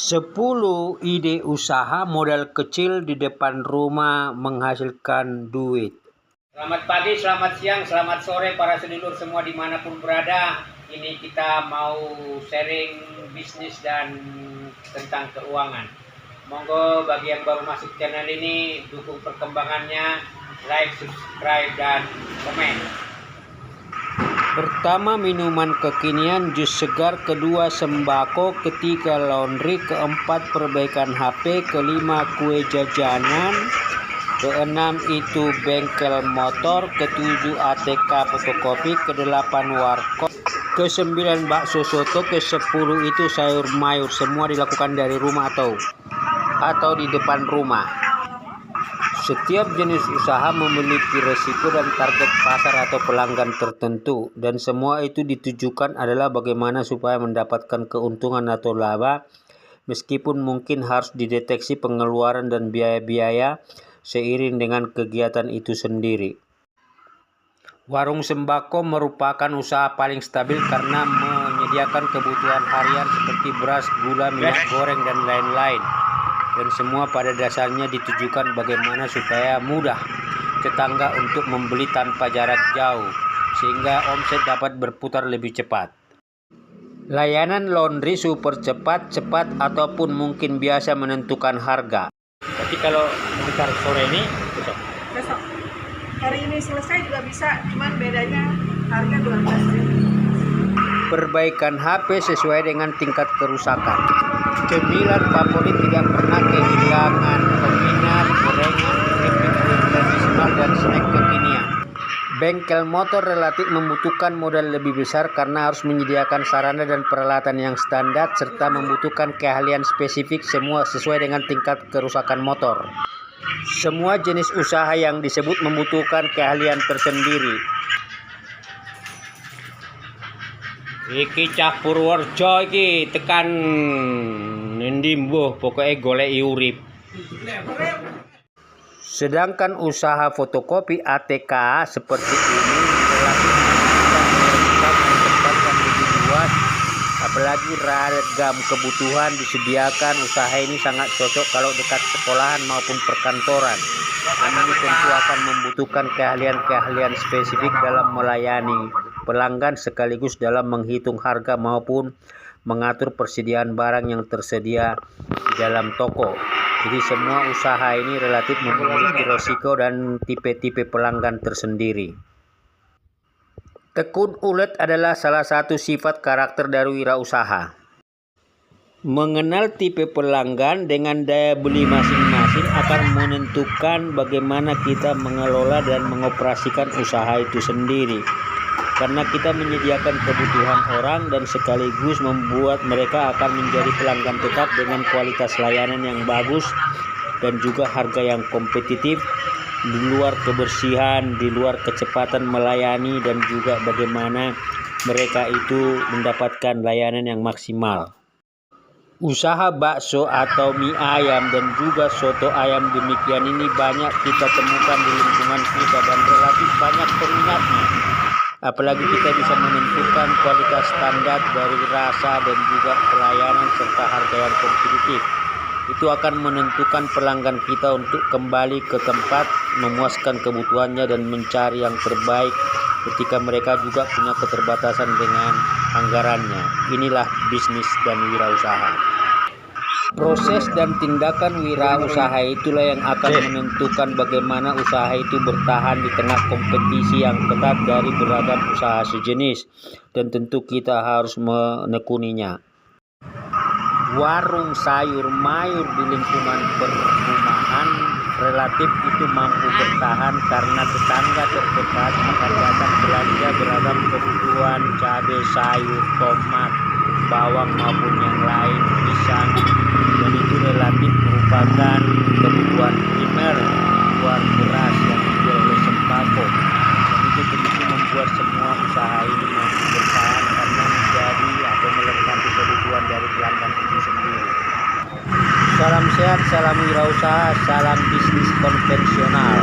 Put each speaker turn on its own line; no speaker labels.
10 ide usaha modal kecil di depan rumah menghasilkan duit.
Selamat pagi, selamat siang, selamat sore para sedulur semua dimanapun berada. Ini kita mau sharing bisnis dan tentang keuangan. Monggo bagi yang baru masuk channel ini, dukung perkembangannya, like, subscribe, dan komen.
Pertama, minuman kekinian, jus segar. Kedua, sembako. Ketiga, laundry. Keempat, perbaikan HP. Kelima, kue jajanan. Keenam itu bengkel motor. Ketujuh, ATK fotokopi. Kedelapan, warkop. Kesembilan, bakso soto. Kesepuluh itu sayur mayur. Semua dilakukan dari rumah atau di depan rumah. Setiap jenis usaha memiliki resiko dan target pasar atau pelanggan tertentu, dan semua itu ditujukan adalah bagaimana supaya mendapatkan keuntungan atau laba, meskipun mungkin harus dideteksi pengeluaran dan biaya-biaya seiring dengan kegiatan itu sendiri. Warung sembako merupakan usaha paling stabil karena menyediakan kebutuhan harian seperti beras, gula, minyak goreng, dan lain-lain. Dan semua pada dasarnya ditujukan bagaimana supaya mudah tetangga untuk membeli tanpa jarak jauh, sehingga omset dapat berputar lebih cepat. Layanan laundry super cepat, ataupun mungkin biasa menentukan harga.
Tapi kalau sekitar sore ini,
besok. Hari ini selesai juga bisa, cuman bedanya harga 12.000.
Perbaikan HP sesuai dengan tingkat kerusakan. Cemilan favorit tidak pernah kehilangan peminat, gorengan, keripik tradisional, dan snack kekinian. Bengkel motor relatif membutuhkan modal lebih besar karena harus menyediakan sarana dan peralatan yang standar serta membutuhkan keahlian spesifik, semua sesuai dengan tingkat kerusakan motor. Semua jenis usaha yang disebut membutuhkan keahlian tersendiri.
iki cah Purworejo iki tekan endi mbuh pokoke golek urip.
Sedangkan usaha fotokopi ATK seperti ini relatif cepat dan lebih luas, apalagi ragam kebutuhan disediakan. Usaha ini sangat cocok kalau dekat sekolahan maupun perkantoran. Dan ini tentu akan membutuhkan keahlian spesifik dalam melayani pelanggan sekaligus dalam menghitung harga maupun mengatur persediaan barang yang tersedia di dalam toko. Jadi semua usaha ini relatif memiliki risiko dan tipe-tipe pelanggan tersendiri. Tekun ulet adalah salah satu sifat karakter dari wirausaha. Mengenal tipe pelanggan dengan daya beli masing-masing akan menentukan bagaimana kita mengelola dan mengoperasikan usaha itu sendiri. Karena kita menyediakan kebutuhan orang dan sekaligus membuat mereka akan menjadi pelanggan tetap dengan kualitas layanan yang bagus dan juga harga yang kompetitif, di luar kebersihan, di luar kecepatan melayani, dan juga bagaimana mereka itu mendapatkan layanan yang maksimal. Usaha bakso atau mie ayam dan juga soto ayam demikian ini banyak kita temukan di lingkungan kita dan relatif banyak peminatnya. Apalagi kita bisa menentukan kualitas standar dari rasa dan juga pelayanan serta harga yang kompetitif. Itu akan menentukan pelanggan kita untuk kembali ke tempat, memuaskan kebutuhannya dan mencari yang terbaik ketika mereka juga punya keterbatasan dengan anggarannya. Inilah bisnis dan wirausaha. Proses dan tindakan wirausaha itulah yang akan menentukan bagaimana usaha itu bertahan di tengah kompetisi yang ketat dari beragam usaha sejenis, dan tentu kita harus menekuninya. Warung sayur mayur di lingkungan perumahan relatif itu mampu bertahan karena tetangga terdekat akan datang belanja beragam kebutuhan cabai, sayur, tomat, bawang maupun yang lain, pisang, dan itu relatif merupakan kebutuhan primer, kebutuhan beras yang dijual oleh sembako. Dan itu tentu membuat semua usaha ini mampu bertahan karena menjadi atau melengkapi kebutuhan dari pelanggan itu sendiri. Salam sehat, salam wirausaha, salam bisnis konvensional.